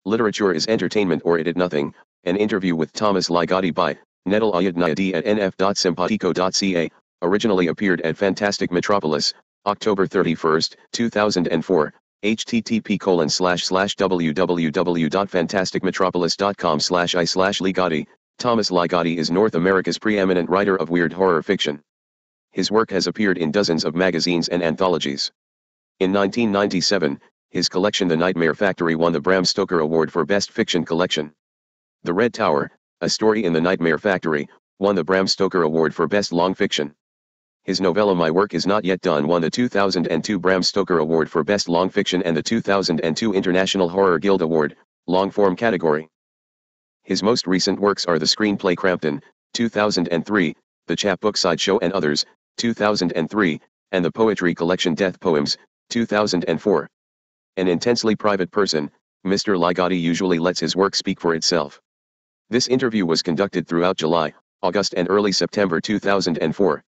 Literature is entertainment or it nothing. An interview with Thomas Ligotti by Nedal Ayadnayadi at nf.simpatico.ca, originally appeared at Fantastic Metropolis, October 31, 2004, http://www.fantasticmetropolis.com/i/Ligotti. Thomas Ligotti is North America's preeminent writer of weird horror fiction. His work has appeared in dozens of magazines and anthologies. In 1997, his collection The Nightmare Factory won the Bram Stoker Award for Best Fiction Collection. The Red Tower, A Story in the Nightmare Factory, won the Bram Stoker Award for Best Long Fiction. His novella My Work Is Not Yet Done won the 2002 Bram Stoker Award for Best Long Fiction and the 2002 International Horror Guild Award, Long Form category. His most recent works are the screenplay Crampton, 2003, the chapbook Sideshow and Others, 2003, and the poetry collection Death Poems, 2004. An intensely private person, Mr. Ligotti usually lets his work speak for itself. This interview was conducted throughout July, August and early September 2004.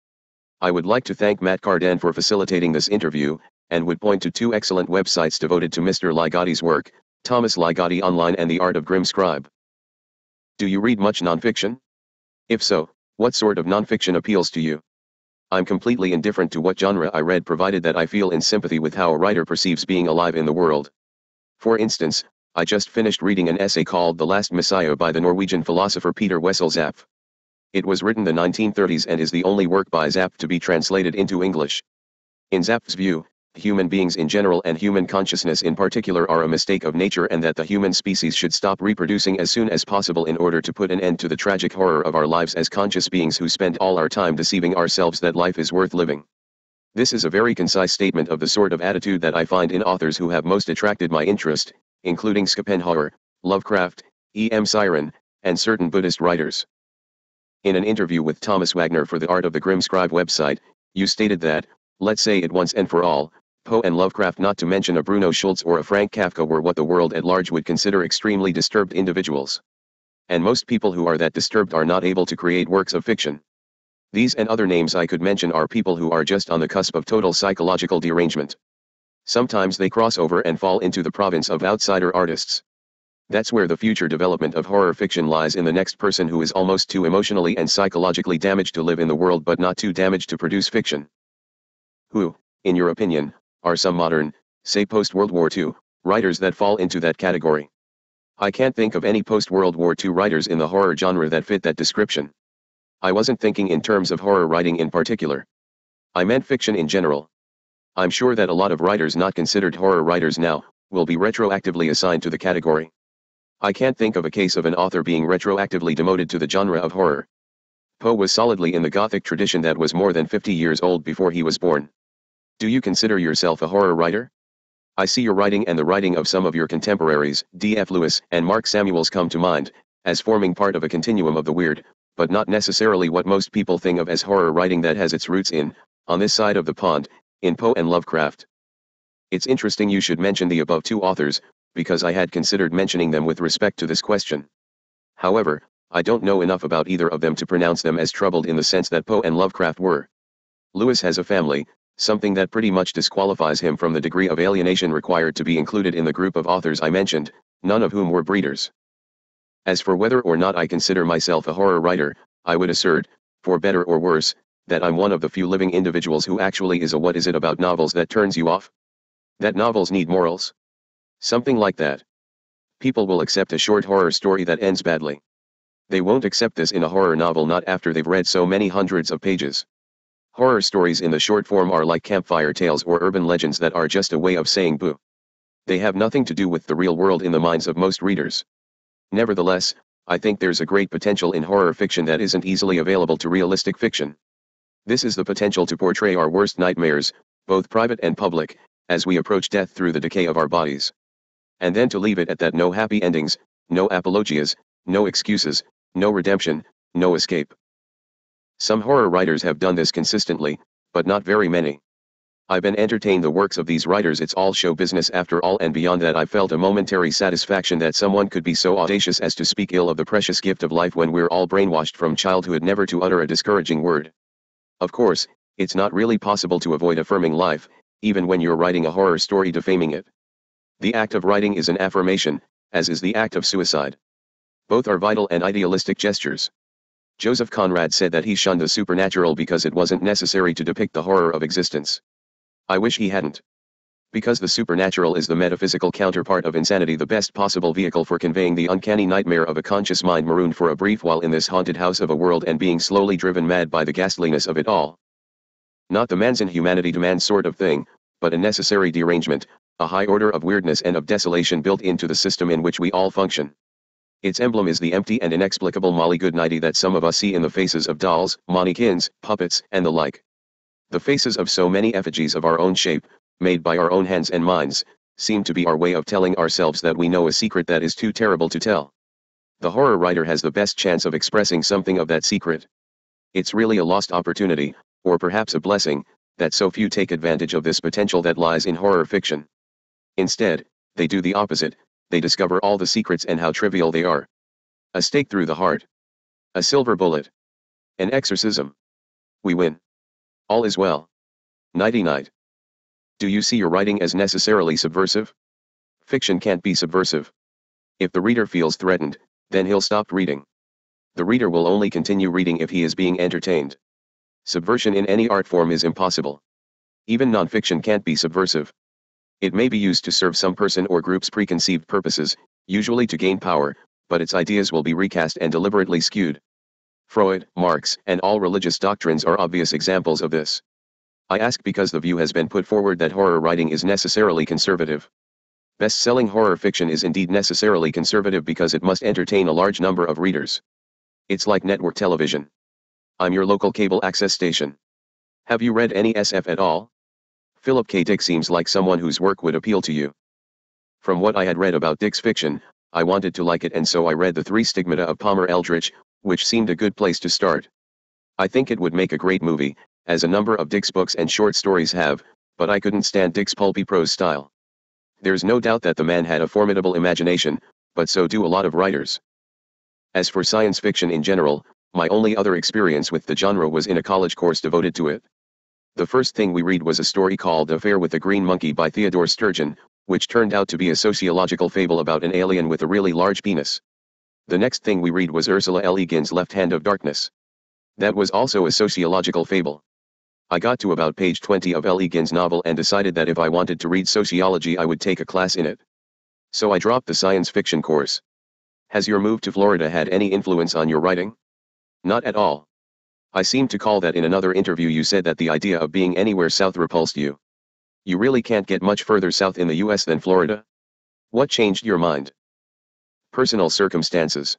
I would like to thank Matt Carden for facilitating this interview, and would point to two excellent websites devoted to Mr. Ligotti's work, Thomas Ligotti Online and The Art of Grim Scribe. Do you read much nonfiction? If so, what sort of nonfiction appeals to you? I'm completely indifferent to what genre I read provided that I feel in sympathy with how a writer perceives being alive in the world. For instance, I just finished reading an essay called The Last Messiah by the Norwegian philosopher Peter Wessel Zapf. It was written in the 1930s and is the only work by Zapf to be translated into English. In Zapf's view, human beings in general and human consciousness in particular are a mistake of nature and that the human species should stop reproducing as soon as possible in order to put an end to the tragic horror of our lives as conscious beings who spend all our time deceiving ourselves that life is worth living. This is a very concise statement of the sort of attitude that I find in authors who have most attracted my interest, including Schopenhauer, Lovecraft, E.M. Siren, and certain Buddhist writers. In an interview with Thomas Wagner for the Art of the Grim Scribe website, you stated that, let's say it once and for all, Poe and Lovecraft, not to mention a Bruno Schultz or a Frank Kafka, were what the world at large would consider extremely disturbed individuals. And most people who are that disturbed are not able to create works of fiction. These and other names I could mention are people who are just on the cusp of total psychological derangement. Sometimes they cross over and fall into the province of outsider artists. That's where the future development of horror fiction lies, in the next person who is almost too emotionally and psychologically damaged to live in the world but not too damaged to produce fiction. Who, in your opinion, are some modern, say post-World War II, writers that fall into that category? I can't think of any post-World War II writers in the horror genre that fit that description. I wasn't thinking in terms of horror writing in particular. I meant fiction in general. I'm sure that a lot of writers not considered horror writers now, will be retroactively assigned to the category. I can't think of a case of an author being retroactively demoted to the genre of horror. Poe was solidly in the Gothic tradition that was more than 50 years old before he was born. Do you consider yourself a horror writer? I see your writing and the writing of some of your contemporaries, D.F. Lewis and Mark Samuels, come to mind, as forming part of a continuum of the weird, but not necessarily what most people think of as horror writing that has its roots in, on this side of the pond, in Poe and Lovecraft. It's interesting you should mention the above two authors, because I had considered mentioning them with respect to this question. However, I don't know enough about either of them to pronounce them as troubled in the sense that Poe and Lovecraft were. Lewis has a family, something that pretty much disqualifies him from the degree of alienation required to be included in the group of authors I mentioned, none of whom were breeders. As for whether or not I consider myself a horror writer, I would assert, for better or worse, that I'm one of the few living individuals who actually is a what is it about novels that turns you off? That novels need morals? Something like that. People will accept a short horror story that ends badly. They won't accept this in a horror novel, not after they've read so many hundreds of pages. Horror stories in the short form are like campfire tales or urban legends that are just a way of saying boo. They have nothing to do with the real world in the minds of most readers. Nevertheless, I think there's a great potential in horror fiction that isn't easily available to realistic fiction. This is the potential to portray our worst nightmares, both private and public, as we approach death through the decay of our bodies. And then to leave it at that: no happy endings, no apologias, no excuses, no redemption, no escape. Some horror writers have done this consistently, but not very many. I've been entertained the works of these writers. It's all show business after all, and beyond that I felt a momentary satisfaction that someone could be so audacious as to speak ill of the precious gift of life when we're all brainwashed from childhood never to utter a discouraging word. Of course, it's not really possible to avoid affirming life, even when you're writing a horror story defaming it. The act of writing is an affirmation, as is the act of suicide. Both are vital and idealistic gestures. Joseph Conrad said that he shunned the supernatural because it wasn't necessary to depict the horror of existence. I wish he hadn't. Because the supernatural is the metaphysical counterpart of insanity, the best possible vehicle for conveying the uncanny nightmare of a conscious mind marooned for a brief while in this haunted house of a world and being slowly driven mad by the ghastliness of it all. Not the man's inhumanity demands sort of thing, but a necessary derangement, a high order of weirdness and of desolation built into the system in which we all function. Its emblem is the empty and inexplicable Molly Goodnighty that some of us see in the faces of dolls, mannequins, puppets, and the like. The faces of so many effigies of our own shape, made by our own hands and minds, seem to be our way of telling ourselves that we know a secret that is too terrible to tell. The horror writer has the best chance of expressing something of that secret. It's really a lost opportunity, or perhaps a blessing, that so few take advantage of this potential that lies in horror fiction. Instead, they do the opposite. They discover all the secrets and how trivial they are. A stake through the heart. A silver bullet. An exorcism. We win. All is well. Nighty-night. Do you see your writing as necessarily subversive? Fiction can't be subversive. If the reader feels threatened, then he'll stop reading. The reader will only continue reading if he is being entertained. Subversion in any art form is impossible. Even non-fiction can't be subversive. It may be used to serve some person or group's preconceived purposes, usually to gain power, but its ideas will be recast and deliberately skewed. Freud, Marx, and all religious doctrines are obvious examples of this. I ask because the view has been put forward that horror writing is necessarily conservative. Best-selling horror fiction is indeed necessarily conservative because it must entertain a large number of readers. It's like network television. I'm your local cable access station. Have you read any SF at all? Philip K. Dick seems like someone whose work would appeal to you. From what I had read about Dick's fiction, I wanted to like it, and so I read The Three Stigmata of Palmer Eldritch, which seemed a good place to start. I think it would make a great movie, as a number of Dick's books and short stories have, but I couldn't stand Dick's pulpy prose style. There's no doubt that the man had a formidable imagination, but so do a lot of writers. As for science fiction in general, my only other experience with the genre was in a college course devoted to it. The first thing we read was a story called The Affair with the Green Monkey by Theodore Sturgeon, which turned out to be a sociological fable about an alien with a really large penis. The next thing we read was Ursula L. Le Guin's Left Hand of Darkness. That was also a sociological fable. I got to about page 20 of L. Le Guin's novel and decided that if I wanted to read sociology I would take a class in it. So I dropped the science fiction course. Has your move to Florida had any influence on your writing? Not at all. I seem to recall that in another interview you said that the idea of being anywhere south repulsed you. You really can't get much further south in the US than Florida? What changed your mind? Personal circumstances.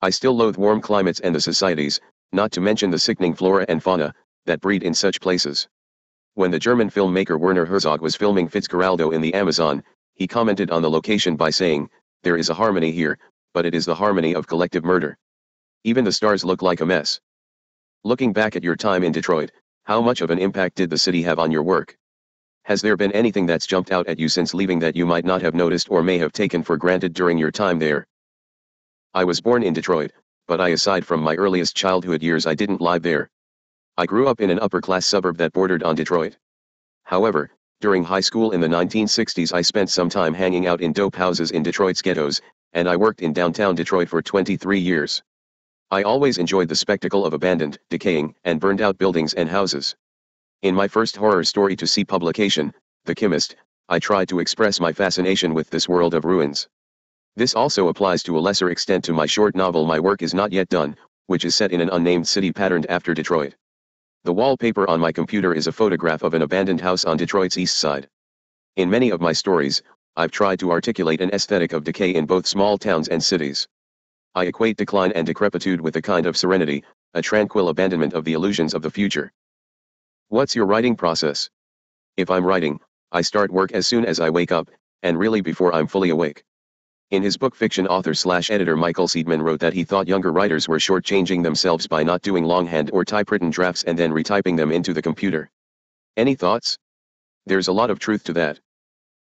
I still loathe warm climates and the societies, not to mention the sickening flora and fauna, that breed in such places. When the German filmmaker Werner Herzog was filming Fitzcarraldo in the Amazon, he commented on the location by saying, "There is a harmony here, but it is the harmony of collective murder. Even the stars look like a mess." Looking back at your time in Detroit, how much of an impact did the city have on your work? Has there been anything that's jumped out at you since leaving that you might not have noticed or may have taken for granted during your time there? I was born in Detroit, but aside from my earliest childhood years I didn't live there. I grew up in an upper-class suburb that bordered on Detroit. However, during high school in the 1960s I spent some time hanging out in dope houses in Detroit's ghettos, and I worked in downtown Detroit for 23 years. I always enjoyed the spectacle of abandoned, decaying, and burned-out buildings and houses. In my first horror story to see publication, The Chemist, I tried to express my fascination with this world of ruins. This also applies to a lesser extent to my short novel My Work Is Not Yet Done, which is set in an unnamed city patterned after Detroit. The wallpaper on my computer is a photograph of an abandoned house on Detroit's east side. In many of my stories, I've tried to articulate an aesthetic of decay in both small towns and cities. I equate decline and decrepitude with a kind of serenity, a tranquil abandonment of the illusions of the future. What's your writing process? If I'm writing, I start work as soon as I wake up, and really before I'm fully awake. In his book fiction author/editor Michael Seidman wrote that he thought younger writers were shortchanging themselves by not doing longhand or typewritten drafts and then retyping them into the computer. Any thoughts? There's a lot of truth to that.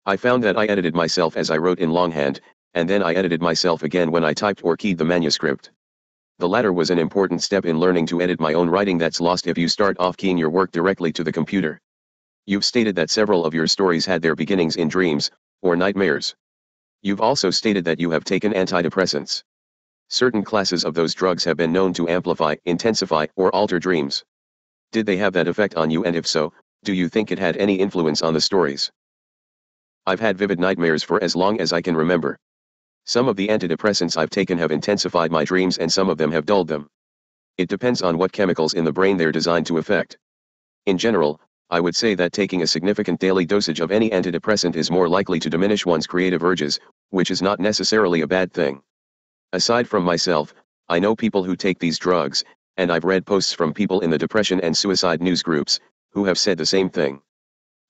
I found that I edited myself as I wrote in longhand, and then I edited myself again when I typed or keyed the manuscript. The latter was an important step in learning to edit my own writing that's lost if you start off keying your work directly to the computer. You've stated that several of your stories had their beginnings in dreams, or nightmares. You've also stated that you have taken antidepressants. Certain classes of those drugs have been known to amplify, intensify, or alter dreams. Did they have that effect on you, and if so, do you think it had any influence on the stories? I've had vivid nightmares for as long as I can remember. Some of the antidepressants I've taken have intensified my dreams and some of them have dulled them. It depends on what chemicals in the brain they're designed to affect. In general, I would say that taking a significant daily dosage of any antidepressant is more likely to diminish one's creative urges, which is not necessarily a bad thing. Aside from myself, I know people who take these drugs, and I've read posts from people in the depression and suicide news groups, who have said the same thing.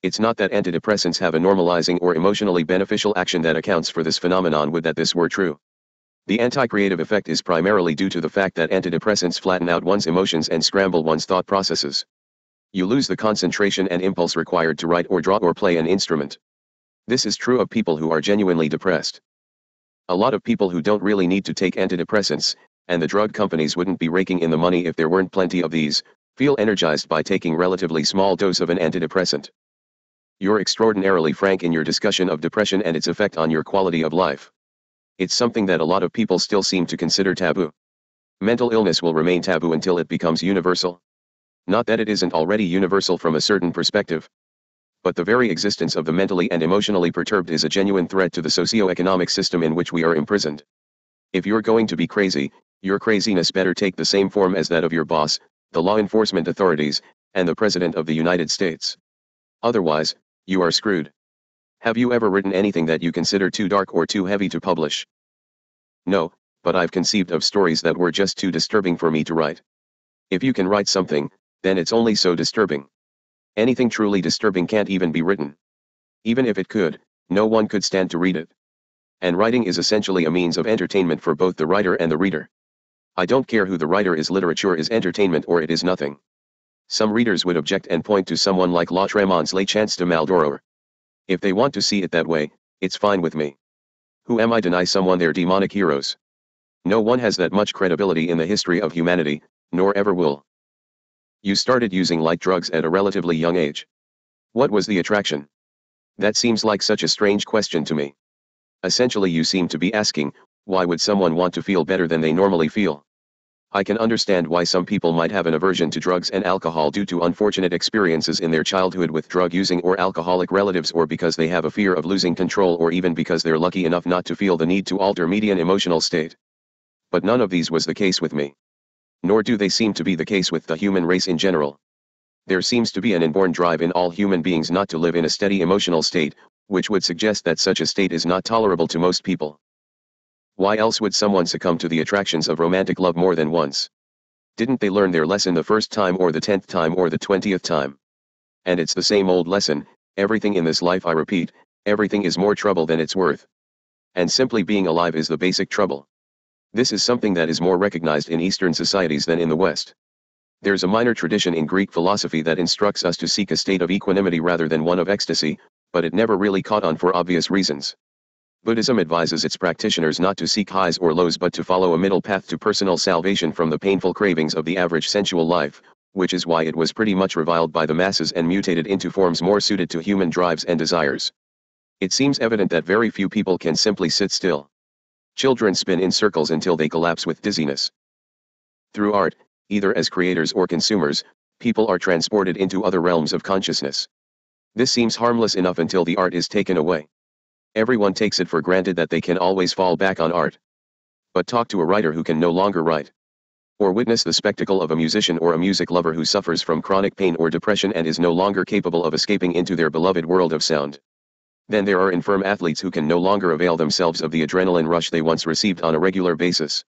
It's not that antidepressants have a normalizing or emotionally beneficial action that accounts for this phenomenon. Would that this were true. The anti-creative effect is primarily due to the fact that antidepressants flatten out one's emotions and scramble one's thought processes. You lose the concentration and impulse required to write or draw or play an instrument. This is true of people who are genuinely depressed. A lot of people who don't really need to take antidepressants, and the drug companies wouldn't be raking in the money if there weren't plenty of these, feel energized by taking relatively small dose of an antidepressant. You're extraordinarily frank in your discussion of depression and its effect on your quality of life. It's something that a lot of people still seem to consider taboo. Mental illness will remain taboo until it becomes universal. Not that it isn't already universal from a certain perspective. But the very existence of the mentally and emotionally perturbed is a genuine threat to the socio-economic system in which we are imprisoned. If you're going to be crazy, your craziness better take the same form as that of your boss, the law enforcement authorities, and the President of the United States. Otherwise, you are screwed. Have you ever written anything that you consider too dark or too heavy to publish? No, but I've conceived of stories that were just too disturbing for me to write. If you can write something, then it's only so disturbing. Anything truly disturbing can't even be written. Even if it could, no one could stand to read it. And writing is essentially a means of entertainment for both the writer and the reader. I don't care who the writer is, literature is entertainment or it is nothing. Some readers would object and point to someone like Lautrémont's La Chance de Maldoror. If they want to see it that way, it's fine with me. Who am I to deny someone their demonic heroes? No one has that much credibility in the history of humanity, nor ever will. You started using light drugs at a relatively young age. What was the attraction? That seems like such a strange question to me. Essentially you seem to be asking, why would someone want to feel better than they normally feel? I can understand why some people might have an aversion to drugs and alcohol due to unfortunate experiences in their childhood with drug-using or alcoholic relatives, or because they have a fear of losing control, or even because they're lucky enough not to feel the need to alter median emotional state. But none of these was the case with me. Nor do they seem to be the case with the human race in general. There seems to be an inborn drive in all human beings not to live in a steady emotional state, which would suggest that such a state is not tolerable to most people. Why else would someone succumb to the attractions of romantic love more than once? Didn't they learn their lesson the first time or the 10th time or the 20th time? And it's the same old lesson: everything in this life, I repeat, everything is more trouble than it's worth. And simply being alive is the basic trouble. This is something that is more recognized in Eastern societies than in the West. There's a minor tradition in Greek philosophy that instructs us to seek a state of equanimity rather than one of ecstasy, but it never really caught on for obvious reasons. Buddhism advises its practitioners not to seek highs or lows but to follow a middle path to personal salvation from the painful cravings of the average sensual life, which is why it was pretty much reviled by the masses and mutated into forms more suited to human drives and desires. It seems evident that very few people can simply sit still. Children spin in circles until they collapse with dizziness. Through art, either as creators or consumers, people are transported into other realms of consciousness. This seems harmless enough until the art is taken away. Everyone takes it for granted that they can always fall back on art. But talk to a writer who can no longer write. Or witness the spectacle of a musician or a music lover who suffers from chronic pain or depression and is no longer capable of escaping into their beloved world of sound. Then there are infirm athletes who can no longer avail themselves of the adrenaline rush they once received on a regular basis.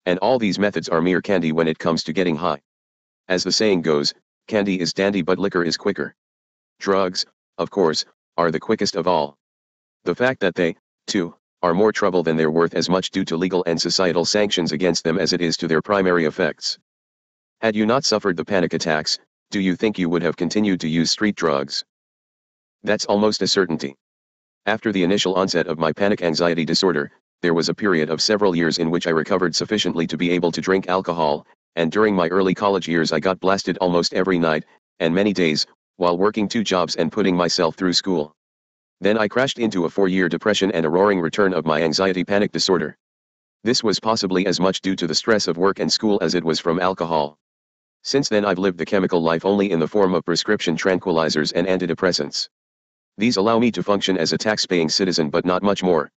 And all these methods are mere candy when it comes to getting high. As the saying goes, candy is dandy but liquor is quicker. Drugs, of course, are the quickest of all. The fact that they, too, are more trouble than they're worth as much due to legal and societal sanctions against them as it is to their primary effects. Had you not suffered the panic attacks, do you think you would have continued to use street drugs? That's almost a certainty. After the initial onset of my panic anxiety disorder, there was a period of several years in which I recovered sufficiently to be able to drink alcohol, and during my early college years I got blasted almost every night, and many days, while working 2 jobs and putting myself through school. Then I crashed into a 4-year depression and a roaring return of my anxiety panic disorder. This was possibly as much due to the stress of work and school as it was from alcohol. Since then I've lived the chemical life only in the form of prescription tranquilizers and antidepressants. These allow me to function as a tax-paying citizen but not much more.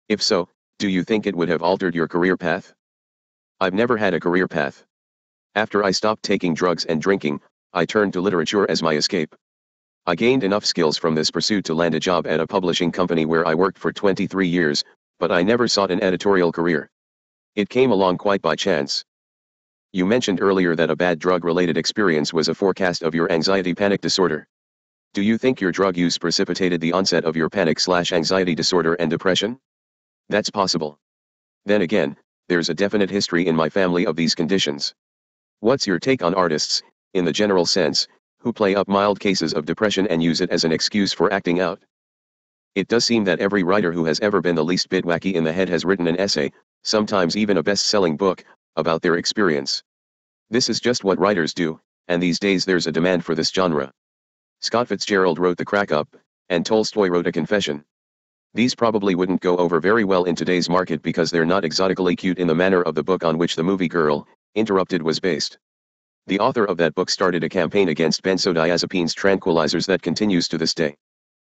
If so, do you think it would have altered your career path? I've never had a career path. After I stopped taking drugs and drinking, I turned to literature as my escape. I gained enough skills from this pursuit to land a job at a publishing company where I worked for 23 years, but I never sought an editorial career. It came along quite by chance. You mentioned earlier that a bad drug-related experience was a forecast of your anxiety panic disorder. Do you think your drug use precipitated the onset of your panic/anxiety disorder and depression? That's possible. Then again, there's a definite history in my family of these conditions. What's your take on artists, in the general sense, who play up mild cases of depression and use it as an excuse for acting out? It does seem that every writer who has ever been the least bit wacky in the head has written an essay, sometimes even a best-selling book, about their experience. This is just what writers do, and these days there's a demand for this genre. Scott Fitzgerald wrote The Crack Up, and Tolstoy wrote A Confession. These probably wouldn't go over very well in today's market because they're not exotically cute in the manner of the book on which the movie Girl, Interrupted was based. The author of that book started a campaign against benzodiazepines tranquilizers that continues to this day.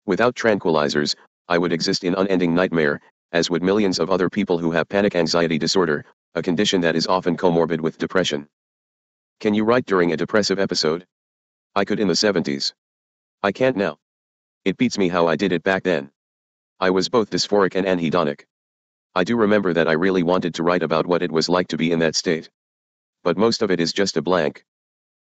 Without tranquilizers, I would exist in unending nightmare, as would millions of other people who have panic anxiety disorder, a condition that is often comorbid with depression. Can you write during a depressive episode? I could in the 70s. I can't now. It beats me how I did it back then. I was both dysphoric and anhedonic. I do remember that I really wanted to write about what it was like to be in that state. But most of it is just a blank.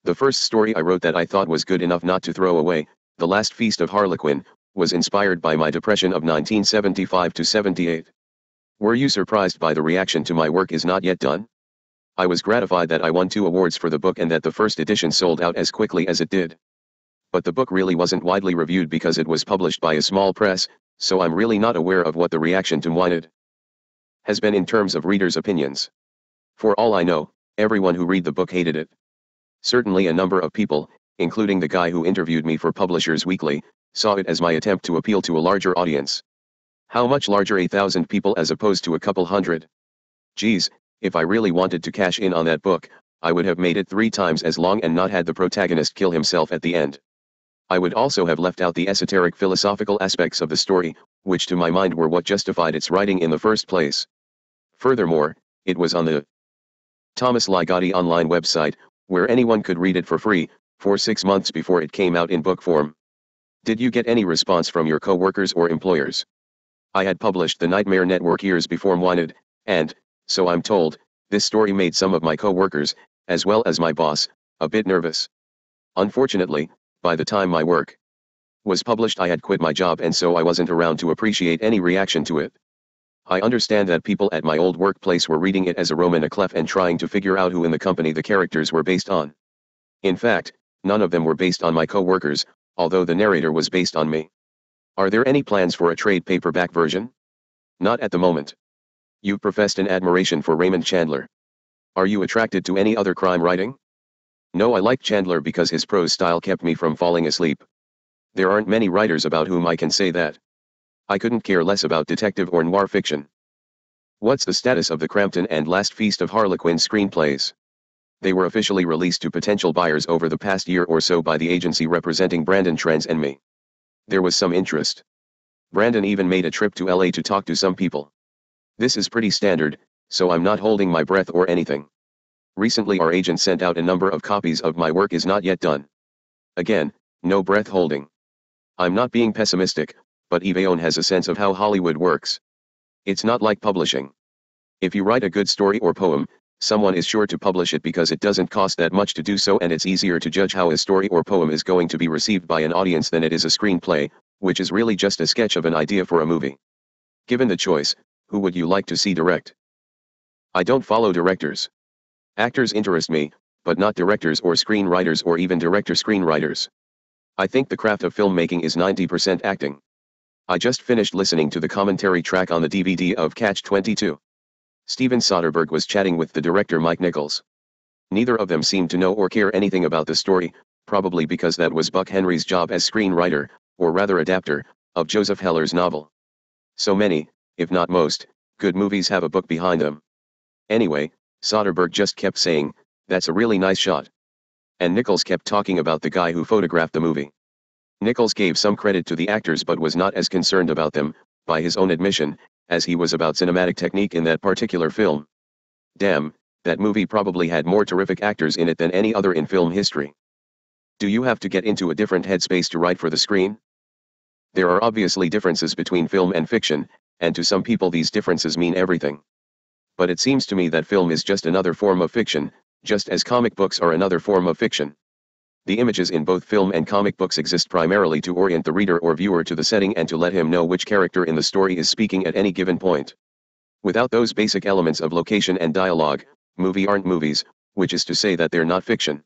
The first story I wrote that I thought was good enough not to throw away, The Last Feast of Harlequin, was inspired by my depression of 1975 to 78. Were you surprised by the reaction to my work is not yet done? I was gratified that I won 2 awards for the book and that the first edition sold out as quickly as it did. But the book really wasn't widely reviewed because it was published by a small press, so I'm really not aware of what the reaction to Wyned has been in terms of readers' opinions. For all I know, everyone who read the book hated it. Certainly a number of people, including the guy who interviewed me for Publishers Weekly, saw it as my attempt to appeal to a larger audience. How much larger? 1,000 people as opposed to a couple hundred? Geez, if I really wanted to cash in on that book, I would have made it 3 times as long and not had the protagonist kill himself at the end. I would also have left out the esoteric philosophical aspects of the story, which to my mind were what justified its writing in the first place. Furthermore, it was on the Thomas Ligotti online website, where anyone could read it for free, for 6 months before it came out in book form. Did you get any response from your co-workers or employers? I had published The Nightmare Network years before Wyned, and, so I'm told, this story made some of my co-workers, as well as my boss, a bit nervous. Unfortunately, by the time my work was published I had quit my job and so I wasn't around to appreciate any reaction to it. I understand that people at my old workplace were reading it as a Roman à clef and trying to figure out who in the company the characters were based on. In fact, none of them were based on my co-workers, although the narrator was based on me. Are there any plans for a trade paperback version? Not at the moment. You've professed an admiration for Raymond Chandler. Are you attracted to any other crime writing? No, I liked Chandler because his prose style kept me from falling asleep. There aren't many writers about whom I can say that. I couldn't care less about detective or noir fiction. What's the status of the Crampton and Last Feast of Harlequin screenplays? They were officially released to potential buyers over the past year or so by the agency representing Brandon Trans and me. There was some interest. Brandon even made a trip to LA to talk to some people. This is pretty standard, so I'm not holding my breath or anything. Recently our agent sent out a number of copies of my work is not yet done. Again, no breath holding. I'm not being pessimistic, but Yvonne has a sense of how Hollywood works. It's not like publishing. If you write a good story or poem, someone is sure to publish it because it doesn't cost that much to do so and it's easier to judge how a story or poem is going to be received by an audience than it is a screenplay, which is really just a sketch of an idea for a movie. Given the choice, who would you like to see direct? I don't follow directors. Actors interest me, but not directors or screenwriters or even director-screenwriters. I think the craft of filmmaking is 90% acting. I just finished listening to the commentary track on the DVD of Catch-22. Steven Soderbergh was chatting with the director Mike Nichols. Neither of them seemed to know or care anything about the story, probably because that was Buck Henry's job as screenwriter, or rather adapter, of Joseph Heller's novel. So many, if not most, good movies have a book behind them. Anyway, Soderbergh just kept saying, "That's a really nice shot." And Nichols kept talking about the guy who photographed the movie. Nichols gave some credit to the actors but was not as concerned about them, by his own admission, as he was about cinematic technique in that particular film. Damn, that movie probably had more terrific actors in it than any other in film history. Do you have to get into a different headspace to write for the screen? There are obviously differences between film and fiction, and to some people these differences mean everything. But it seems to me that film is just another form of fiction, just as comic books are another form of fiction. The images in both film and comic books exist primarily to orient the reader or viewer to the setting and to let him know which character in the story is speaking at any given point. Without those basic elements of location and dialogue, movies aren't movies, which is to say that they're not fiction.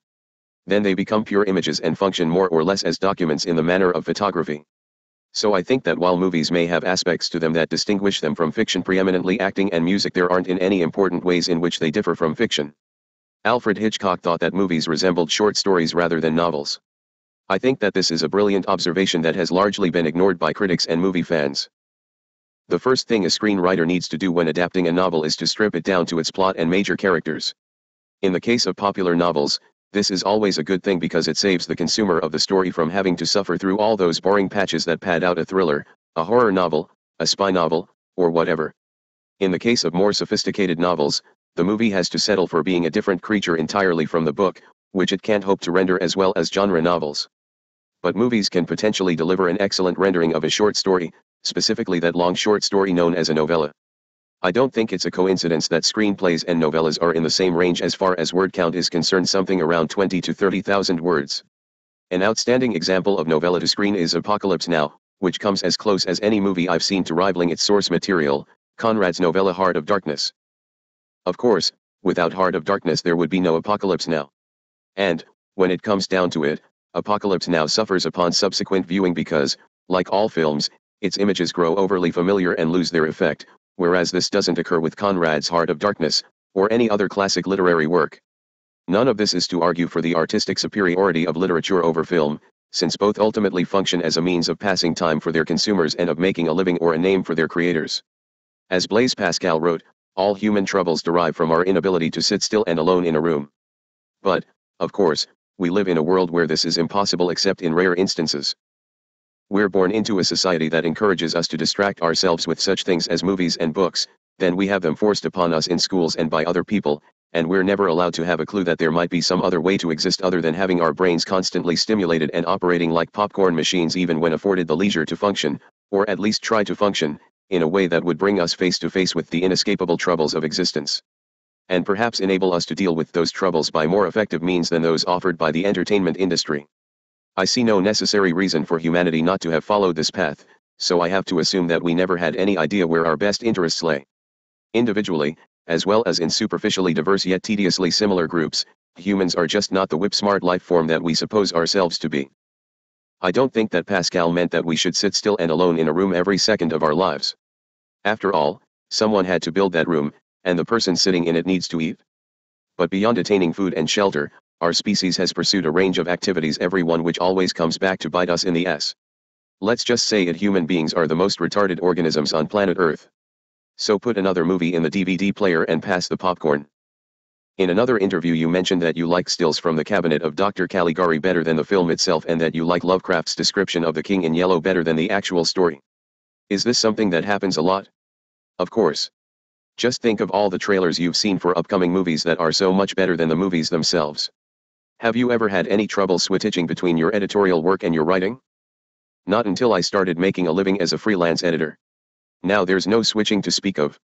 Then they become pure images and function more or less as documents in the manner of photography. So I think that while movies may have aspects to them that distinguish them from fiction, preeminently acting and music, there aren't in any important ways in which they differ from fiction. Alfred Hitchcock thought that movies resembled short stories rather than novels. I think that this is a brilliant observation that has largely been ignored by critics and movie fans. The first thing a screenwriter needs to do when adapting a novel is to strip it down to its plot and major characters. In the case of popular novels, this is always a good thing because it saves the consumer of the story from having to suffer through all those boring patches that pad out a thriller, a horror novel, a spy novel, or whatever. In the case of more sophisticated novels, the movie has to settle for being a different creature entirely from the book, which it can't hope to render as well as genre novels. But movies can potentially deliver an excellent rendering of a short story, specifically that long short story known as a novella. I don't think it's a coincidence that screenplays and novellas are in the same range as far as word count is concerned, something around 20 to 30,000 words. An outstanding example of novella to screen is Apocalypse Now, which comes as close as any movie I've seen to rivaling its source material, Conrad's novella Heart of Darkness. Of course, without Heart of Darkness there would be no Apocalypse Now. And, when it comes down to it, Apocalypse Now suffers upon subsequent viewing because, like all films, its images grow overly familiar and lose their effect, whereas this doesn't occur with Conrad's Heart of Darkness, or any other classic literary work. None of this is to argue for the artistic superiority of literature over film, since both ultimately function as a means of passing time for their consumers and of making a living or a name for their creators. As Blaise Pascal wrote, all human troubles derive from our inability to sit still and alone in a room. But, of course, we live in a world where this is impossible except in rare instances. We're born into a society that encourages us to distract ourselves with such things as movies and books, then we have them forced upon us in schools and by other people, and we're never allowed to have a clue that there might be some other way to exist other than having our brains constantly stimulated and operating like popcorn machines even when afforded the leisure to function, or at least try to function, in a way that would bring us face to face with the inescapable troubles of existence. And perhaps enable us to deal with those troubles by more effective means than those offered by the entertainment industry. I see no necessary reason for humanity not to have followed this path, so I have to assume that we never had any idea where our best interests lay. Individually, as well as in superficially diverse yet tediously similar groups, humans are just not the whip-smart life form that we suppose ourselves to be. I don't think that Pascal meant that we should sit still and alone in a room every second of our lives. After all, someone had to build that room, and the person sitting in it needs to eat. But beyond attaining food and shelter, our species has pursued a range of activities, every one which always comes back to bite us in the ass. Let's just say it, human beings are the most retarded organisms on planet Earth. So put another movie in the DVD player and pass the popcorn. In another interview you mentioned that you like stills from the cabinet of Dr. Caligari better than the film itself and that you like Lovecraft's description of the King in Yellow better than the actual story. Is this something that happens a lot? Of course. Just think of all the trailers you've seen for upcoming movies that are so much better than the movies themselves. Have you ever had any trouble switching between your editorial work and your writing? Not until I started making a living as a freelance editor. Now there's no switching to speak of.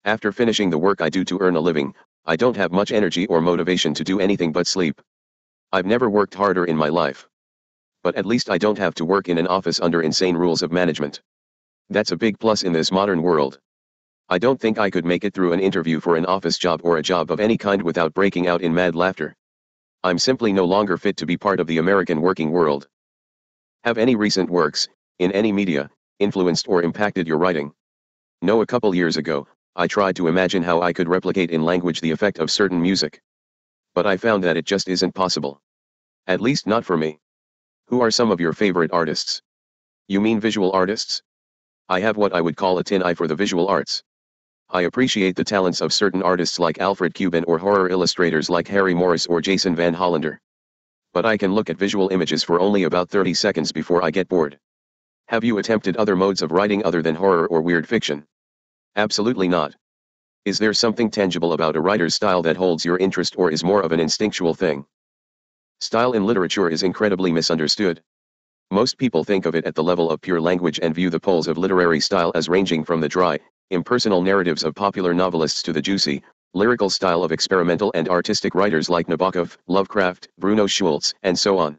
After finishing the work I do to earn a living, I don't have much energy or motivation to do anything but sleep. I've never worked harder in my life. But at least I don't have to work in an office under insane rules of management. That's a big plus in this modern world. I don't think I could make it through an interview for an office job or a job of any kind without breaking out in mad laughter. I'm simply no longer fit to be part of the American working world. Have any recent works, in any media, influenced or impacted your writing? No, a couple years ago, I tried to imagine how I could replicate in language the effect of certain music. But I found that it just isn't possible. At least not for me. Who are some of your favorite artists? You mean visual artists? I have what I would call a tin eye for the visual arts. I appreciate the talents of certain artists like Alfred Cuban or horror illustrators like Harry Morris or Jason Van Hollander. But I can look at visual images for only about 30 seconds before I get bored. Have you attempted other modes of writing other than horror or weird fiction? Absolutely not. Is there something tangible about a writer's style that holds your interest, or is more of an instinctual thing? Style in literature is incredibly misunderstood. Most people think of it at the level of pure language and view the poles of literary style as ranging from the dry, impersonal narratives of popular novelists to the juicy, lyrical style of experimental and artistic writers like Nabokov, Lovecraft, Bruno Schulz, and so on.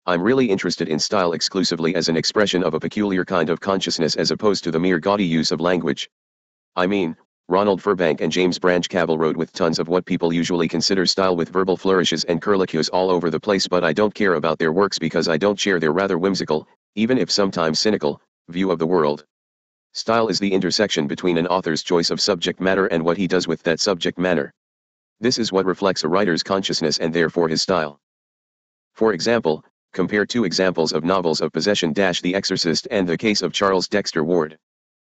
I'm really interested in style exclusively as an expression of a peculiar kind of consciousness as opposed to the mere gaudy use of language. I mean, Ronald Furbank and James Branch Cabell wrote with tons of what people usually consider style, with verbal flourishes and curlicues all over the place, but I don't care about their works because I don't share their rather whimsical, even if sometimes cynical, view of the world. Style is the intersection between an author's choice of subject matter and what he does with that subject matter. This is what reflects a writer's consciousness and therefore his style. For example, compare two examples of novels of possession: The Exorcist and The Case of Charles Dexter Ward.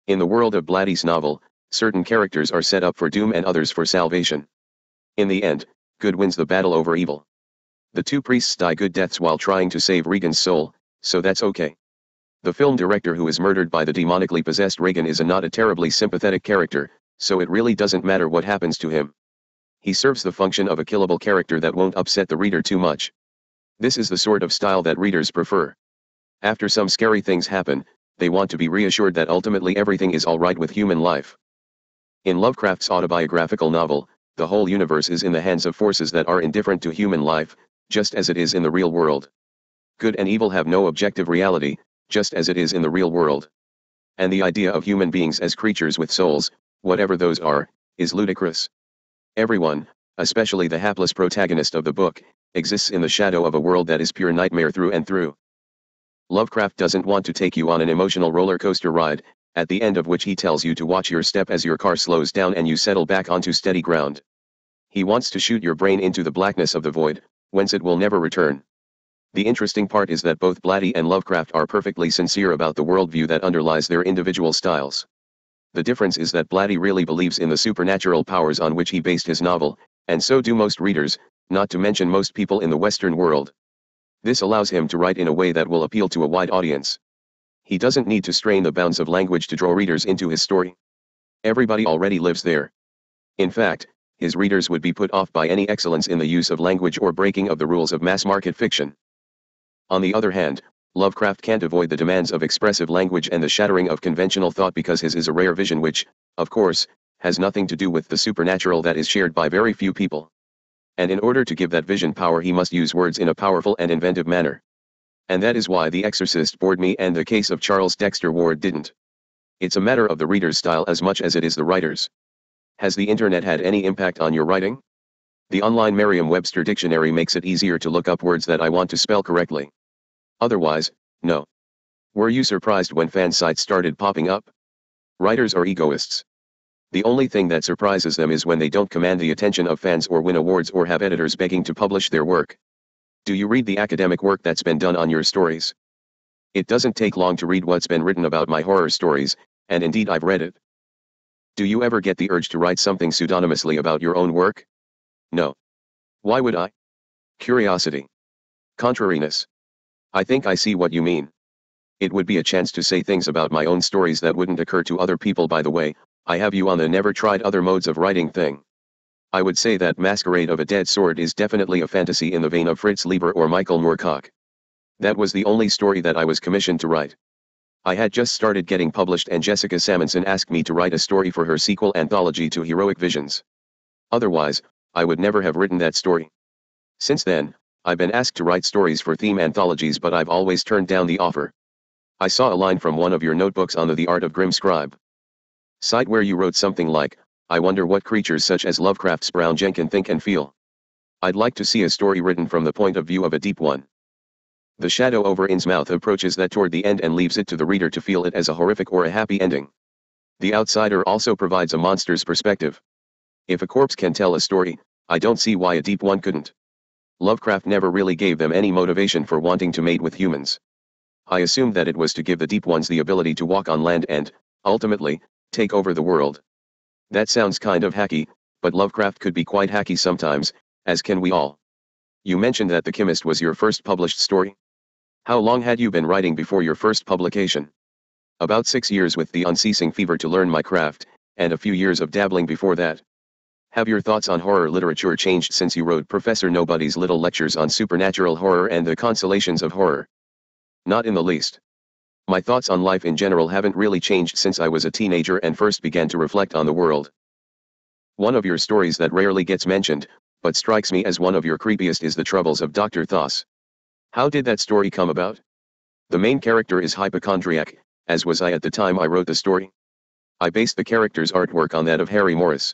In the world of Blatty's novel, certain characters are set up for doom and others for salvation. In the end, good wins the battle over evil. The two priests die good deaths while trying to save Regan's soul, so that's okay. The film director who is murdered by the demonically possessed Regan is not a terribly sympathetic character, so it really doesn't matter what happens to him. He serves the function of a killable character that won't upset the reader too much. This is the sort of style that readers prefer. After some scary things happen, they want to be reassured that ultimately everything is all right with human life. In Lovecraft's autobiographical novel, the whole universe is in the hands of forces that are indifferent to human life, just as it is in the real world. Good and evil have no objective reality, just as it is in the real world. And the idea of human beings as creatures with souls, whatever those are, is ludicrous. Everyone, especially the hapless protagonist of the book, exists in the shadow of a world that is pure nightmare through and through. Lovecraft doesn't want to take you on an emotional roller coaster ride, at the end of which he tells you to watch your step as your car slows down and you settle back onto steady ground. He wants to shoot your brain into the blackness of the void, whence it will never return. The interesting part is that both Blatty and Lovecraft are perfectly sincere about the worldview that underlies their individual styles. The difference is that Blatty really believes in the supernatural powers on which he based his novel, and so do most readers, not to mention most people in the Western world. This allows him to write in a way that will appeal to a wide audience. He doesn't need to strain the bounds of language to draw readers into his story. Everybody already lives there. In fact, his readers would be put off by any excellence in the use of language or breaking of the rules of mass-market fiction. On the other hand, Lovecraft can't avoid the demands of expressive language and the shattering of conventional thought because his is a rare vision which, of course, has nothing to do with the supernatural that is shared by very few people. And in order to give that vision power, he must use words in a powerful and inventive manner. And that is why The Exorcist bored me and The Case of Charles Dexter Ward didn't. It's a matter of the reader's style as much as it is the writer's. Has the internet had any impact on your writing? The online Merriam-Webster dictionary makes it easier to look up words that I want to spell correctly. Otherwise, no. Were you surprised when fan sites started popping up? Writers are egoists. The only thing that surprises them is when they don't command the attention of fans or win awards or have editors begging to publish their work. Do you read the academic work that's been done on your stories? It doesn't take long to read what's been written about my horror stories, and indeed I've read it. Do you ever get the urge to write something pseudonymously about your own work? No. Why would I? Curiosity. Contrariness. I think I see what you mean. It would be a chance to say things about my own stories that wouldn't occur to other people. By the way, I have you on the never tried other modes of writing thing. I would say that Masquerade of a Dead Sword is definitely a fantasy in the vein of Fritz Leiber or Michael Moorcock. That was the only story that I was commissioned to write. I had just started getting published and Jessica Samuelson asked me to write a story for her sequel anthology to Heroic Visions. Otherwise, I would never have written that story. Since then, I've been asked to write stories for theme anthologies, but I've always turned down the offer. I saw a line from one of your notebooks on the Art of Grim Scribe site where you wrote something like, I wonder what creatures such as Lovecraft's Brown Jenkin think and feel. I'd like to see a story written from the point of view of a deep one. The Shadow over Innsmouth approaches that toward the end and leaves it to the reader to feel it as a horrific or a happy ending. The Outsider also provides a monster's perspective. If a corpse can tell a story, I don't see why a deep one couldn't. Lovecraft never really gave them any motivation for wanting to mate with humans. I assumed that it was to give the deep ones the ability to walk on land and, ultimately, take over the world. That sounds kind of hacky, but Lovecraft could be quite hacky sometimes, as can we all. You mentioned that The Chemist was your first published story? How long had you been writing before your first publication? About 6 years with the unceasing fever to learn my craft, and a few years of dabbling before that. Have your thoughts on horror literature changed since you wrote Professor Nobody's Little Lectures on Supernatural Horror and the Consolations of Horror? Not in the least. My thoughts on life in general haven't really changed since I was a teenager and first began to reflect on the world. One of your stories that rarely gets mentioned, but strikes me as one of your creepiest, is The Troubles of Dr. Thos. How did that story come about? The main character is hypochondriac, as was I at the time I wrote the story. I based the character's artwork on that of Harry Morris.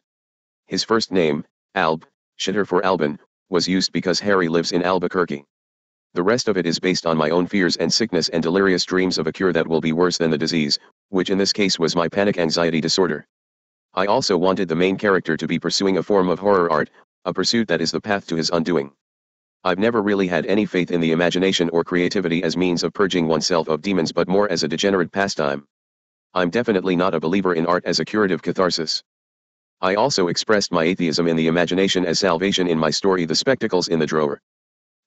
His first name, Alb, Shitter for Alban, was used because Harry lives in Albuquerque. The rest of it is based on my own fears and sickness and delirious dreams of a cure that will be worse than the disease, which in this case was my panic anxiety disorder. I also wanted the main character to be pursuing a form of horror art, a pursuit that is the path to his undoing. I've never really had any faith in the imagination or creativity as means of purging oneself of demons, but more as a degenerate pastime. I'm definitely not a believer in art as a curative catharsis. I also expressed my atheism in the imagination as salvation in my story The Spectacles in the Drawer.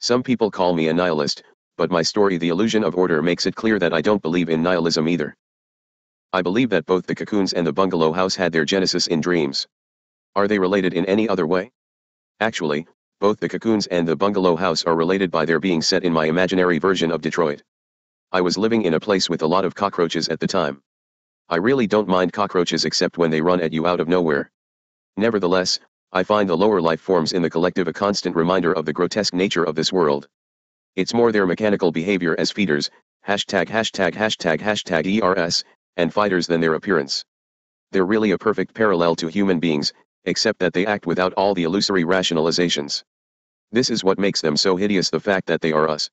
Some people call me a nihilist, but my story The Illusion of Order makes it clear that I don't believe in nihilism either. I believe that both the Cocoons and the Bungalow House had their genesis in dreams. Are they related in any other way? Actually, both the Cocoons and the Bungalow House are related by their being set in my imaginary version of Detroit. I was living in a place with a lot of cockroaches at the time. I really don't mind cockroaches except when they run at you out of nowhere. Nevertheless, I find the lower life forms in the collective a constant reminder of the grotesque nature of this world. It's more their mechanical behavior as feeders, #####ERS, and fighters than their appearance. They're really a perfect parallel to human beings, except that they act without all the illusory rationalizations. This is what makes them so hideous, the fact that they are us.